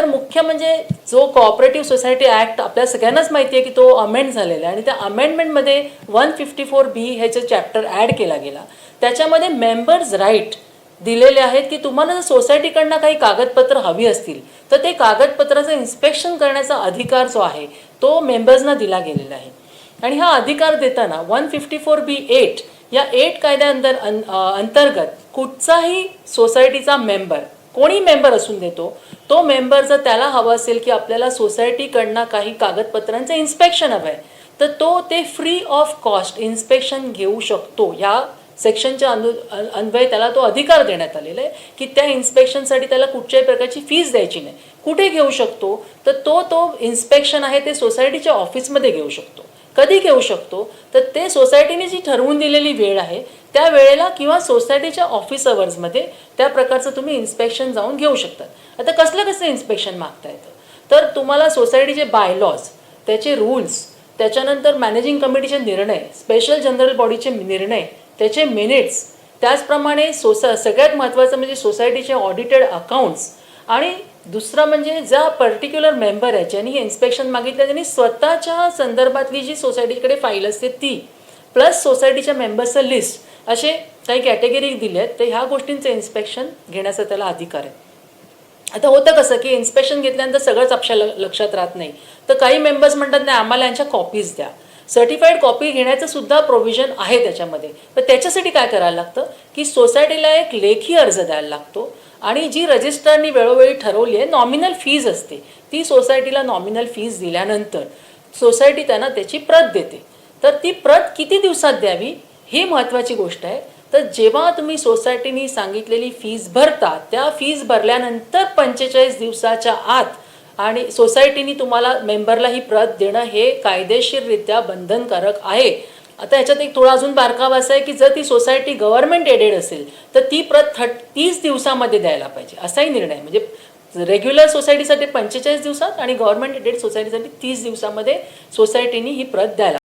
मुख्य म्हणजे जो कोऑपरेटिव्ह सोसायटी ॲक्ट आपल्या सगळ्यांनाच माहिती आहे की तो अमेंड झालेला आहे आणि त्या अमेंडमेंटमध्ये 154B ह्याचं चॅप्टर ॲड केला गेला. त्याच्यामध्ये मेंबर्स राईट दिलेले आहेत की तुम्हाला जर सोसायटीकडनं काही कागदपत्र हवी असतील तर ते कागदपत्राचं इन्स्पेक्शन करण्याचा अधिकार जो आहे तो मेंबर्सना दिला गेलेला आहे. आणि हा अधिकार देताना 154B8 या 8 अंतर्गत कुठचाही सोसायटीचा मेंबर कोणी मेंबर असून देतो तो मेंबर जर त्याला हवं असेल की आपल्याला सोसायटीकडनं काही कागदपत्रांचं इन्स्पेक्शन हवं आहे तर तो ते फ्री ऑफ कॉस्ट इन्स्पेक्शन घेऊ शकतो. ह्या सेक्शनच्या अन्वये त्याला तो अधिकार देण्यात आलेला आहे की त्या इन्स्पेक्शनसाठी त्याला कुठच्याही प्रकारची फीस द्यायची नाही. कुठे घेऊ शकतो तर तो इन्स्पेक्शन आहे ते सोसायटीच्या ऑफिसमध्ये घेऊ शकतो. कधी घेऊ शकतो तर ते सोसायटीने जी ठरवून दिलेली वेळ आहे त्या वेळेला किंवा सोसायटीच्या ऑफिस अवर्समध्ये त्या प्रकारचं तुम्ही इन्स्पेक्शन जाऊन घेऊ शकतात. आता कसलं इन्स्पेक्शन मागता येतं तर तुम्हाला सोसायटीचे बायलॉज, त्याचे रूल्स, त्याच्यानंतर मॅनेजिंग कमिटीचे निर्णय, स्पेशल जनरल बॉडीचे निर्णय, त्याचे मिनिट्स, त्याचप्रमाणे सगळ्यात महत्त्वाचं म्हणजे सोसायटीचे ऑडिटेड अकाउंट्स आणि दुसरं म्हणजे ज्या पर्टिक्युलर मेंबर आहे ज्यांनी हे इन्स्पेक्शन मागितलं त्यांनी स्वतःच्या संदर्भातली जी सोसायटीकडे फाईल असते ती प्लस सोसायटीच्या मेंबर्सचं लिस्ट असे काही कॅटेगरी दिले आहेत. तर ह्या गोष्टींचं इन्स्पेक्शन घेण्याचा त्याला अधिकार आहे. आता होतं कसं की इन्स्पेक्शन घेतल्यानंतर सगळंच आपल्या लक्षात राहत नाही तर काही मेंबर्स म्हणतात नाही आम्हाला यांच्या कॉपीज द्या. सर्टिफाईड कॉपी घेण्याचं सुद्धा प्रोव्हिजन आहे त्याच्यामध्ये. तर त्याच्यासाठी काय करायला लागतं की सोसायटीला एक लेखी अर्ज द्यायला लागतो आणि जी रजिस्ट्रारनी वेळोवेळी ठरवली आहे नॉमिनल फीज असते ती सोसायटीला नॉमिनल फीज दिल्यानंतर सोसायटी त्यांना त्याची प्रत देते. तर ती प्रत किती दिवसात द्यावी ही महत्त्वाची गोष्ट आहे. तर जेव्हा तुम्ही सोसायटीनी सांगितलेली फीज भरता त्या फीज भरल्यानंतर 45 दिवसाच्या आत आणि सोसायटीनी तुम्हाला मेंबरला ही प्रत देणं हे कायदेशीररित्या बंधनकारक आहे. आता ह्याच्यात एक थोडा अजून बारकावा असा आहे की जर ती सोसायटी गव्हर्नमेंट एडेड असेल तर ती प्रत 30 दिवसामध्ये द्यायला पाहिजे असाही निर्णय. म्हणजे रेग्युलर सोसायटीसाठी 45 दिवसात आणि गव्हर्नमेंट एडेड सोसायटीसाठी 30 दिवसामध्ये सोसायटीनी ही प्रत द्यायला